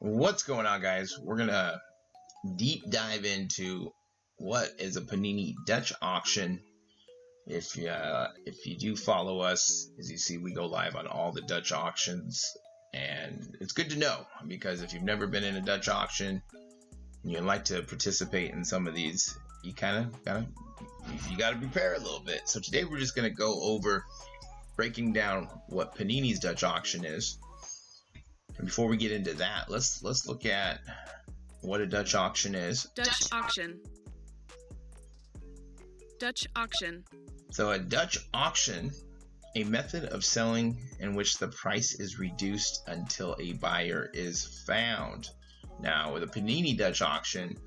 What's going on, guys? We're gonna deep dive into what is a Panini Dutch auction. If you do follow us, as you see, we go live on all the Dutch auctions, and it's good to know because if you've never been in a Dutch auction and you'd like to participate in some of these, you gotta prepare a little bit. So today we're just gonna go over breaking down what Panini's Dutch auction is. And before we get into that, let's look at what a Dutch auction is. Dutch auction. Dutch auction. So a Dutch auction, a method of selling in which the price is reduced until a buyer is found. Now, with a Panini Dutch auction,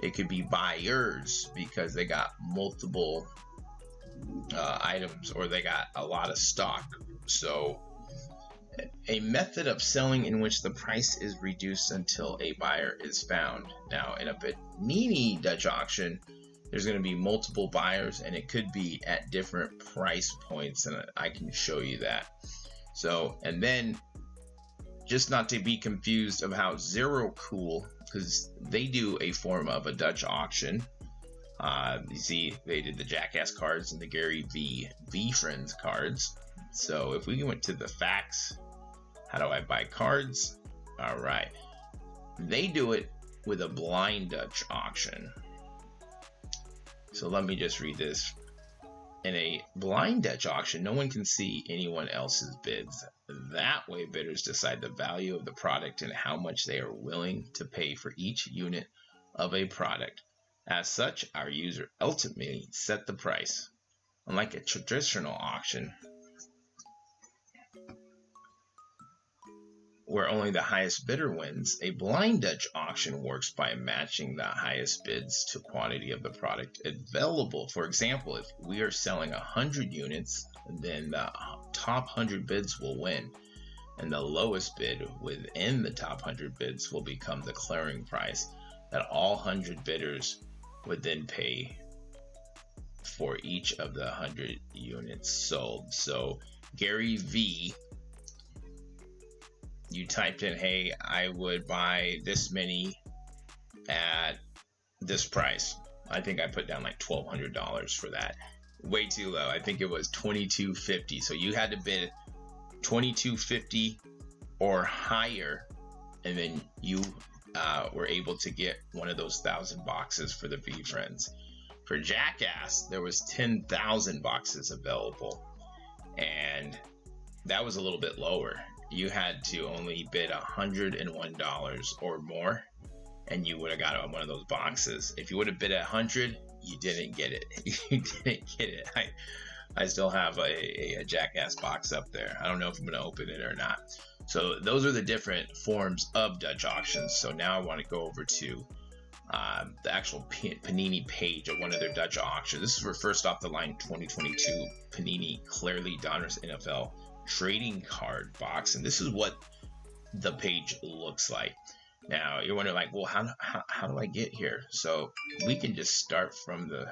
it could be buyers because they got multiple items or they got a lot of stock. So a method of selling in which the price is reduced until a buyer is found. Now, in a Panini Dutch auction, there's going to be multiple buyers, and it could be at different price points, and I can show you that. So, and then, just not to be confused of how Zero Cool, because they do a form of a Dutch auction. You see, they did the Jackass cards and the Gary V Friends cards. So if we went to the facts, how do I buy cards? All right. They do it with a blind Dutch auction. So let me just read this. In a blind Dutch auction, no one can see anyone else's bids. That way, bidders decide the value of the product and how much they are willing to pay for each unit of a product. As such, our user ultimately set the price. Unlike a traditional auction, where only the highest bidder wins, a blind Dutch auction works by matching the highest bids to quantity of the product available. For example, if we are selling 100 units, then the top 100 bids will win, and the lowest bid within the top 100 bids will become the clearing price that all 100 bidders would then pay for each of the 100 units sold. So Gary V, you typed in, hey, I would buy this many at this price. I think I put down like $1,200 for that. Way too low. I think it was $2,250. So you had to bid $2,250 or higher, and then you were able to get one of those 1,000 boxes for the V Friends. For Jackass, there was 10,000 boxes available, and that was a little bit lower. You had to only bid $101 or more, and you would have got one of those boxes. If you would have bid at 100, you didn't get it. You didn't get it. I still have a Jackass box up there. I don't know if I'm going to open it or not. So those are the different forms of Dutch auctions. So now I want to go over to the actual Panini page of one of their Dutch auctions. This is for first off the line 2022 Panini Clearly Donruss NFL trading card box, and this is what the page looks like. Now you're wondering, like, well, how do I get here? So we can just start from the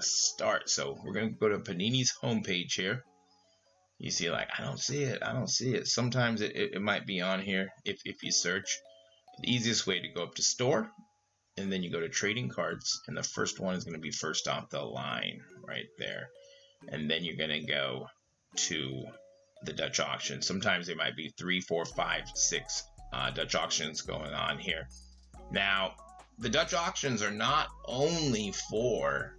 start. So we're gonna go to Panini's homepage here. You see, like, I don't see it. Sometimes it might be on here if you search. The easiest way to go up to store, and then you go to trading cards, and the first one is going to be first off the line right there, and then you're going to go to the Dutch auction. Sometimes there might be 3, 4, 5, 6 Dutch auctions going on here. Now, the Dutch auctions are not only for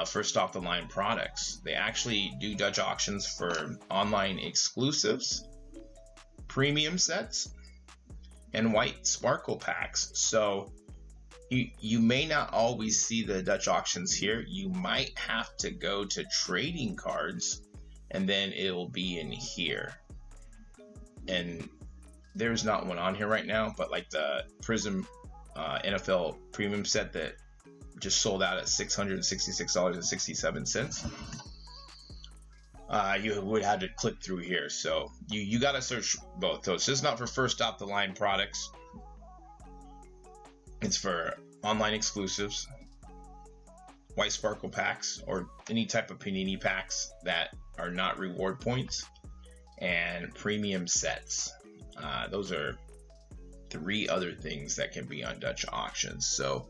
first off the line products. They actually do Dutch auctions for online exclusives, premium sets, and white sparkle packs. So you may not always see the Dutch auctions here. You might have to go to trading cards, and then it'll be in here. And there's not one on here right now, but like the Prizm NFL premium set that just sold out at $666.67. You would have to click through here. So you got to search both. So it's just not for first off the line products. It's for online exclusives, white sparkle packs, or any type of Panini packs that are not reward points, and premium sets. Those are 3 other things that can be on Dutch auctions. So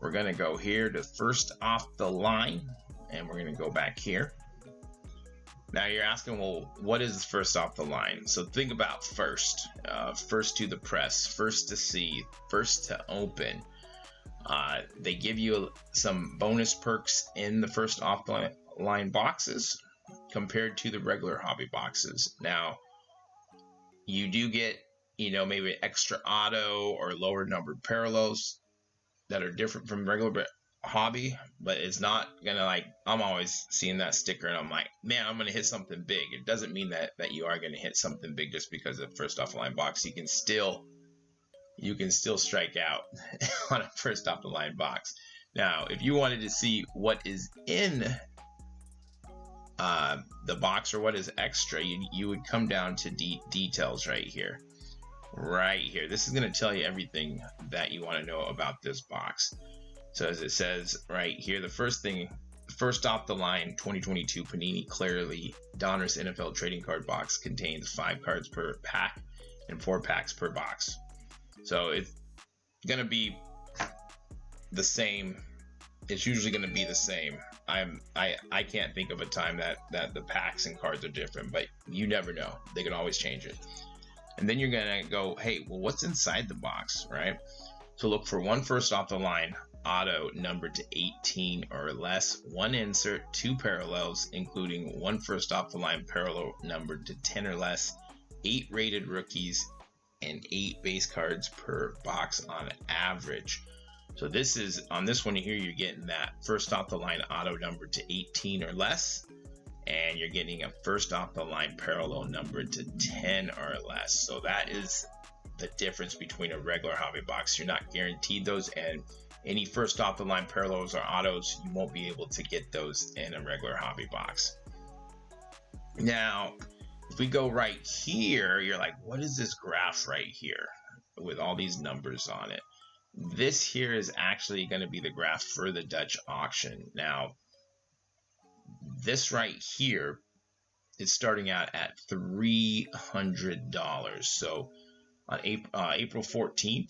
we're going to go here to first off the line, and we're going to go back here. Now you're asking, well, what is first off the line? So think about first to the press, first to see, first to open. They give you some bonus perks in the first off the line boxes compared to the regular hobby boxes. Now you do get, maybe extra auto or lower numbered parallels that are different from regular hobby, but it's not gonna, like, I'm always seeing that sticker and I'm like, man, I'm gonna hit something big. It doesn't mean that you are gonna hit something big just because of first off the line box. You can still strike out on a first off the line box. Now if you wanted to see what is in the box or what is extra, you would come down to details right here. This is going to tell you everything that you want to know about this box. So as it says right here, the first off the line 2022 Panini Clearly Donruss NFL Trading Card Box contains 5 cards per pack and 4 packs per box. So it's going to be the same. It's usually going to be the same. I can't think of a time that the packs and cards are different, but you never know. They can always change it. And then you're going to go, hey, well, what's inside the box, right? So look for 1 first off the line auto numbered to 18 or less, 1 insert, 2 parallels, including 1 first off the line parallel numbered to 10 or less, 8 rated rookies, and 8 base cards per box on average. So this is, on this one here, you're getting that first off the line auto numbered to 18 or less, and you're getting a first off the line parallel numbered to 10 or less. So that is the difference between a regular hobby box. You're not guaranteed those, and any first off the line parallels or autos, you won't be able to get those in a regular hobby box. Now if we go right here, you're like, what is this graph right here with all these numbers on it? This here is actually going to be the graph for the Dutch auction. Now this right here is starting out at $300. So on April 14th,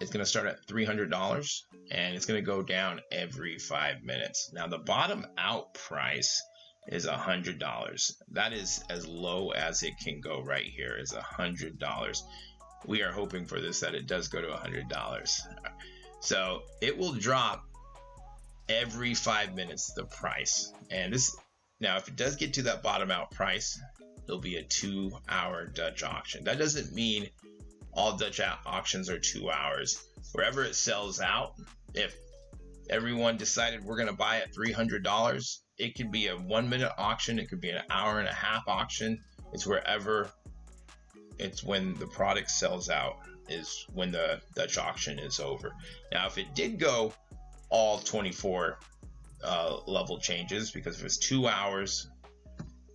it's going to start at $300, and it's going to go down every 5 minutes. Now the bottom out price is $100. That is as low as it can go right here, is $100. We are hoping for this that it does go to $100. So it will drop every 5 minutes, the price. And this, now if it does get to that bottom out price, it'll be a 2-hour Dutch auction. That doesn't mean all Dutch auctions are 2 hours. Wherever it sells out, if everyone decided we're going to buy at $300, it could be a 1-minute auction, it could be an hour-and-a-half auction. It's wherever, it's when the product sells out is when the Dutch auction is over. Now if it did go all 24 level changes, because if it's 2 hours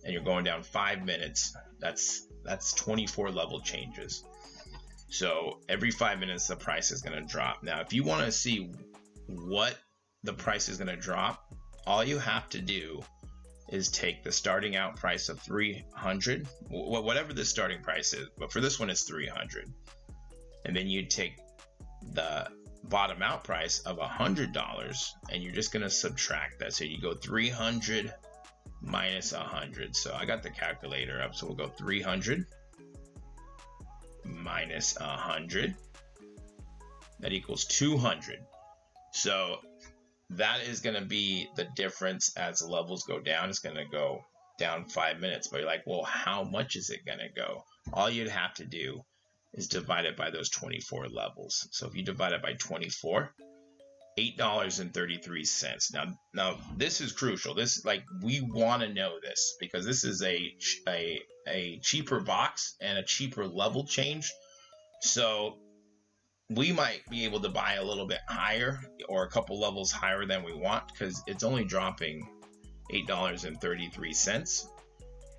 and you're going down 5 minutes, that's 24 level changes. So every 5 minutes the price is going to drop. Now if you want to see what the price is going to drop, all you have to do is take the starting out price of 300, whatever the starting price is, but for this one it's 300, and then you take the bottom out price of $100 and you're just going to subtract that. So you go 300 minus 100. So I got the calculator up, so we'll go 300 minus 100, that equals 200. So that is going to be the difference as the levels go down. It's going to go down 5 minutes, but you're like, well, how much is it going to go? All you'd have to do is divide it by those 24 levels. So if you divide it by 24, $8.33. Now this is crucial. This, like, we want to know this because this is a cheaper box and a cheaper level change. So we might be able to buy a little bit higher or a couple levels higher than we want, because it's only dropping $8.33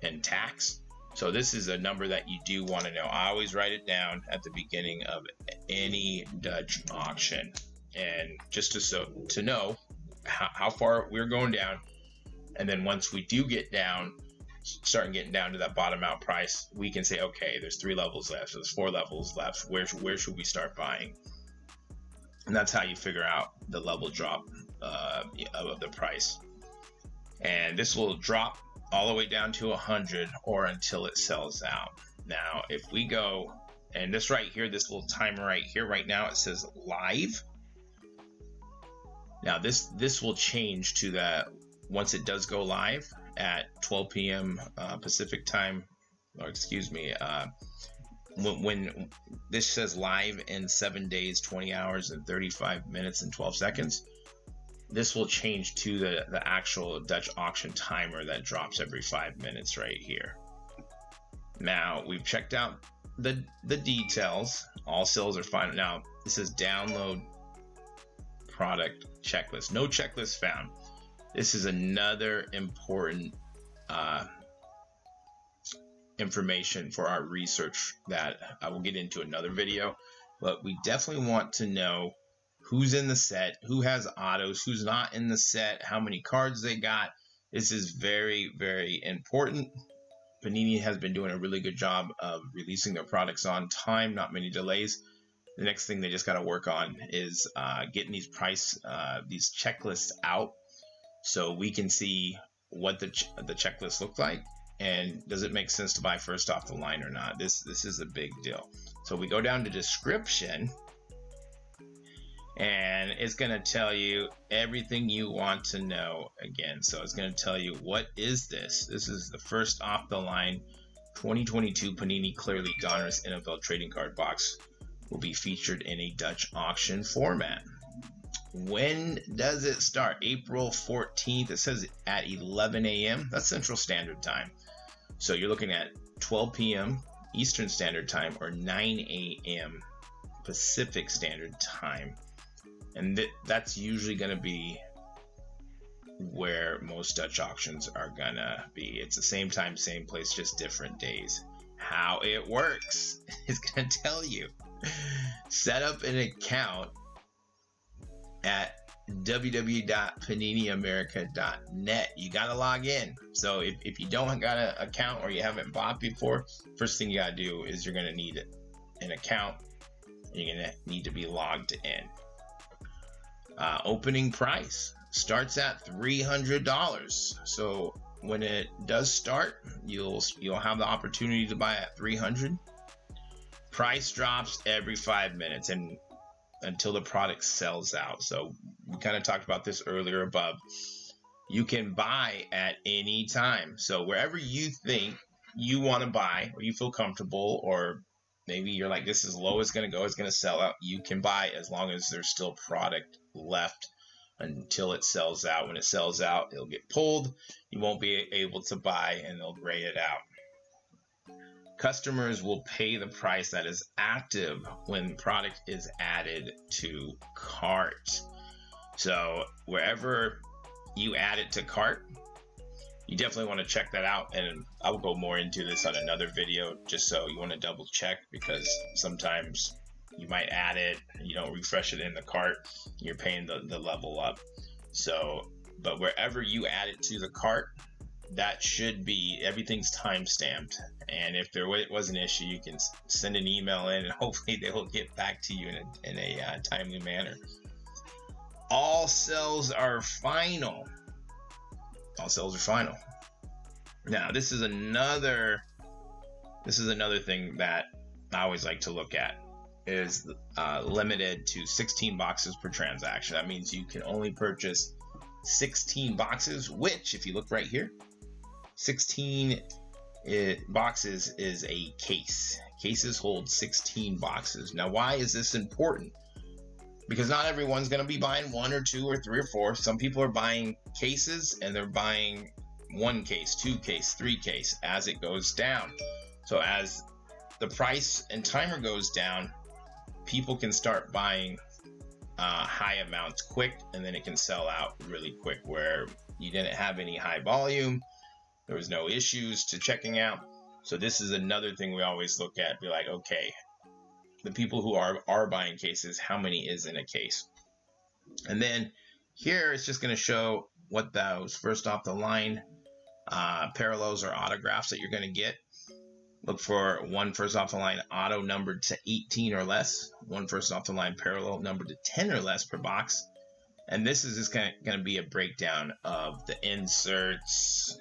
in tax. So this is a number that you do want to know. I always write it down at the beginning of any Dutch auction, and just to know how far we're going down. And then once we do get down, starting getting down to that bottom out price, we can say, okay, there's 3 levels left, so there's 4 levels left. Where should we start buying? And that's how you figure out the level drop of the price. And this will drop all the way down to 100 or until it sells out. Now, if we go, and this right here, this little timer right here, right now it says live. Now this will change to the, once it does go live at 12 p.m. Pacific time, or excuse me, when this says live in 7 days, 20 hours, and 35 minutes and 12 seconds, this will change to the actual Dutch auction timer that drops every 5 minutes right here. Now, we've checked out the details. All sales are fine. Now, this says download product checklist. No checklist found. This is another important information for our research that I will get into another video, but we definitely want to know who's in the set, who has autos, who's not in the set, how many cards they got. This is very, very important. Panini has been doing a really good job of releasing their products on time, not many delays. The next thing they just got to work on is getting these these checklists out, so we can see what the checklist looks like, and does it make sense to buy first off the line or not. This is a big deal. So we go down to description, and it's going to tell you everything you want to know again. So it's going to tell you, what is this? This is the first off the line 2022 Panini Clearly Donruss NFL trading card box. Will be featured in a Dutch auction format. When does it start? April 14th. It says at 11 a.m. That's Central Standard Time. So you're looking at 12 p.m. Eastern Standard Time or 9 a.m. Pacific Standard Time. And that's usually going to be where most Dutch auctions are going to be. It's the same time, same place, just different days. How it works is going to tell you. Set up an account at www.paniniamerica.net. You got to log in. So if you don't got an account or you haven't bought before, first thing you got to do is you're going to need an account. You're going to need to be logged in. Opening price starts at $300. So when it does start, you'll have the opportunity to buy at $300. Price drops every 5 minutes and until the product sells out. So we kind of talked about this earlier above. You can buy at any time. So wherever you think you want to buy, or you feel comfortable, or maybe you're like, this is low it's going to go, it's going to sell out, you can buy as long as there's still product left until it sells out. When it sells out, it'll get pulled. You won't be able to buy, and they'll gray it out. Customers will pay the price that is active when product is added to cart. So wherever you add it to cart, you definitely want to check that out. And I will go more into this on another video, just so you want to double check, because sometimes you might add it, you don't refresh it in the cart, you're paying the level up. So, but wherever you add it to the cart, that should be, everything's time stamped. And if there was an issue, you can send an email in, and hopefully they will get back to you in a timely manner. All sales are final. All sales are final. Now, this is another thing that I always like to look at, is limited to 16 boxes per transaction. That means you can only purchase 16 boxes, which, if you look right here, 16 boxes is a case. Cases hold 16 boxes. Now, why is this important? Because not everyone's going to be buying 1 or 2 or 3 or 4. Some people are buying cases, and they're buying 1 case, 2 case, 3 case as it goes down. So as the price and timer goes down, people can start buying high amounts quick, and then it can sell out really quick, where you didn't have any high volume. There was no issues to checking out. So this is another thing we always look at. Be like, okay, the people who are buying cases, how many is in a case? And then here it's just going to show what those first off the line parallels or autographs that you're going to get. Look for one first off the line auto numbered to 18 or less, one first off the line parallel numbered to 10 or less per box. And this is just going to be a breakdown of the inserts.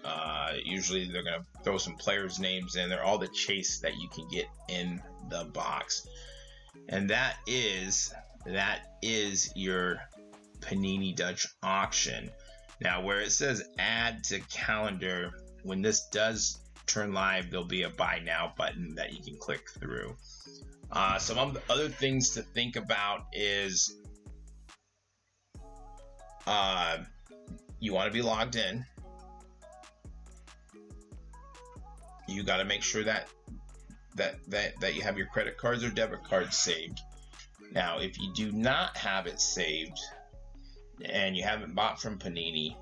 Usually they're going to throw some players' names in there, all the chase that you can get in the box. And that is your Panini Dutch auction. Now, where it says add to calendar, when this does turn live, there'll be a buy now button that you can click through. Some other things to think about is you want to be logged in. You got to make sure that you have your credit cards or debit cards saved. Now, if you do not have it saved and you haven't bought from Panini,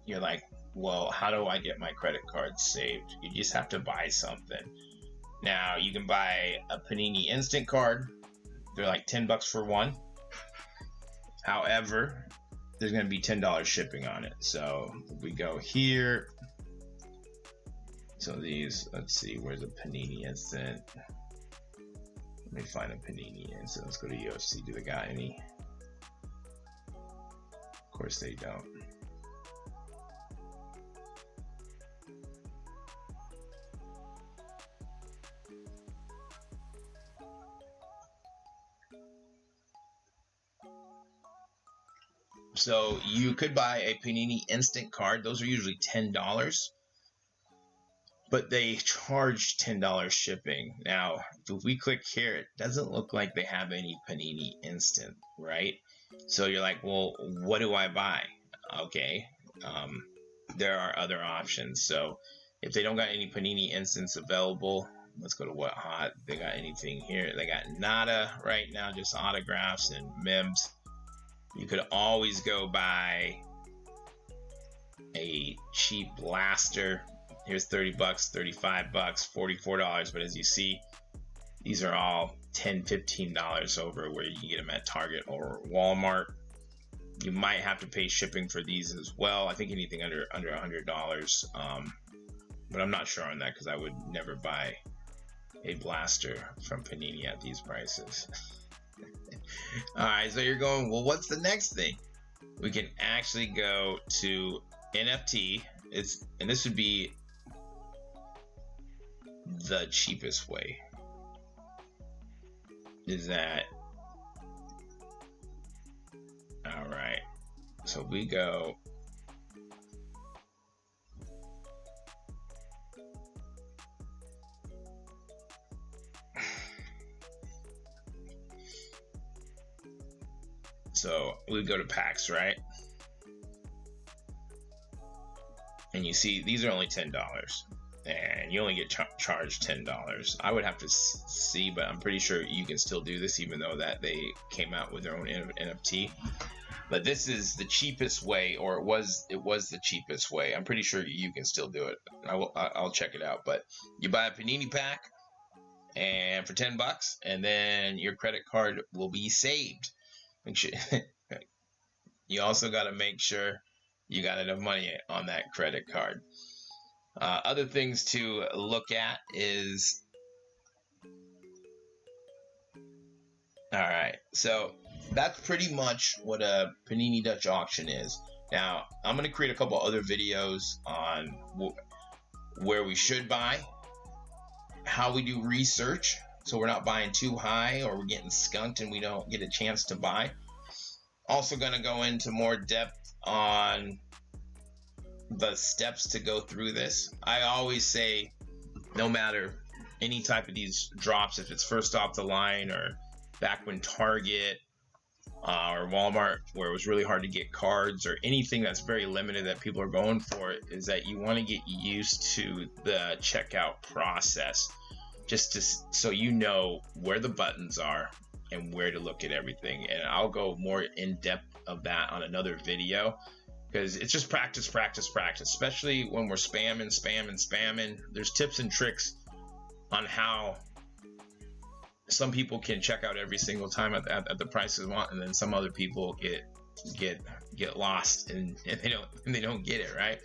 you're like, well, how do I get my credit card saved? You just have to buy something. Now, you can buy a Panini instant card. They're like $10 for one. However, there's going to be $10 shipping on it. So if we go here, so these, let's see, where's a Panini instant? Let me find a Panini instant. Let's go to UFC. Do they got any? Of course they don't. So you could buy a Panini instant card. Those are usually $10, but they charge $10 shipping. Now, if we click here, it doesn't look like they have any Panini instant, right? So you're like, well, what do I buy? Okay, there are other options. So if they don't got any Panini instants available, let's go to What Hot. They got anything here? They got nada right now, just autographs and mems. You could always go buy a cheap blaster. Here's $30, $35, $44. But as you see, these are all $10, $15 over where you can get them at Target or Walmart. You might have to pay shipping for these as well. I think anything under $100. But I'm not sure on that because I would never buy a blaster from Panini at these prices. Alright, so you're going, well, what's the next thing? We can actually go to NFT. And this would be the cheapest way. Is that alright? So we go to packs, right? And you see these are only $10 and you only get charged $10. I would have to see, but I'm pretty sure you can still do this even though that they came out with their own NFT. But this is the cheapest way, or it was the cheapest way. I'm pretty sure you can still do it. I'll check it out. But you buy a Panini pack and for $10, and then your credit card will be saved. Make sure you also got to make sure you got enough money on that credit card. Other things to look at is, all right, so that's pretty much what a Panini Dutch auction is. Now, I'm going to create a couple other videos on where we should buy, how we do research, so we're not buying too high or we're getting skunked and we don't get a chance to buy. Also going to go into more depth on the steps to go through this. I always say, no matter any type of these drops, if it's first off the line or back when Target or Walmart, where it was really hard to get cards, or anything that's very limited that people are going for, is that you want to get used to the checkout process, so you know where the buttons are and where to look at everything. And I'll go more in depth of that on another video, because it's just practice, especially when we're spamming. There's tips and tricks on how some people can check out every single time at the prices want, and then some other people get lost and they don't get it right.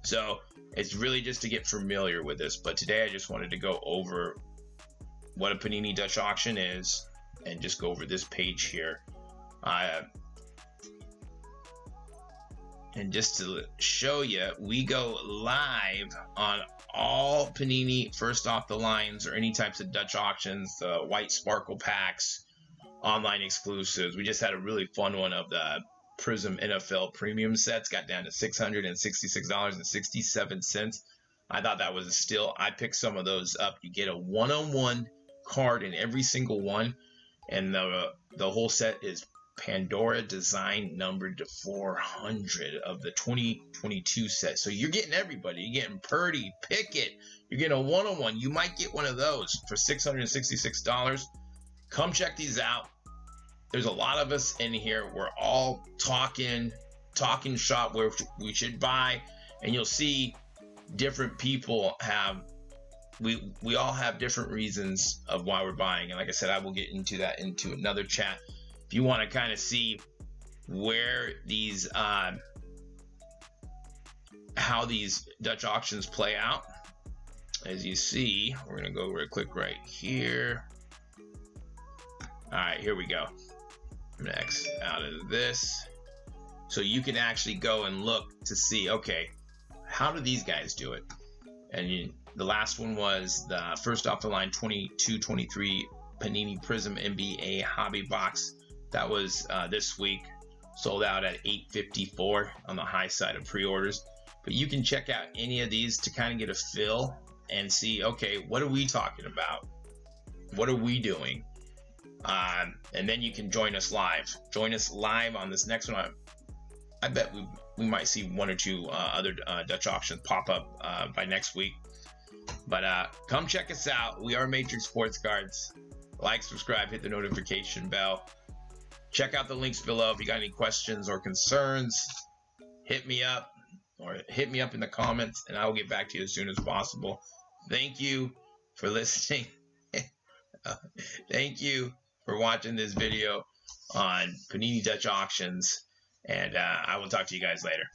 So it's really just to get familiar with this. But today I just wanted to go over what a Panini Dutch auction is and just go over this page here. And just to show you, we go live on all Panini first off the lines or any types of Dutch auctions, the white sparkle packs, online exclusives. We just had a really fun one of the Prizm NFL premium sets, got down to $666.67. I thought that was a steal. I picked some of those up. You get a one-on-one card in every single one, and the whole set is Pandora design numbered to 400 of the 2022 set. So you're getting everybody. You're getting Purdy, Pickett. You're getting a one-on-one. You might get one of those for $666. Come check these out. There's a lot of us in here. We're all talking shop where we should buy, and you'll see different people have. We all have different reasons of why we're buying, and like I said, I will get into that into another chat. If you want to kind of see where these how these Dutch auctions play out, as you see, we're gonna go real quick right here. All right, here we go. I'm gonna X out of this, so you can actually go and look to see, okay, how do these guys do it? And the last one was the first off the line 22-23 Panini Prizm NBA Hobby Box. That was this week, sold out at $8.54 on the high side of pre-orders. But you can check out any of these to kind of get a feel and see, okay, what are we talking about? What are we doing? And then you can join us live. Join us live on this next one. I bet we might see one or two other Dutch auctions pop up by next week. But come check us out. We are Matrix Sports Cards. Like, subscribe, hit the notification bell. Check out the links below. If you got any questions or concerns, hit me up in the comments, and I will get back to you as soon as possible. Thank you for listening. Thank you for watching this video on Panini Dutch auctions, and I will talk to you guys later.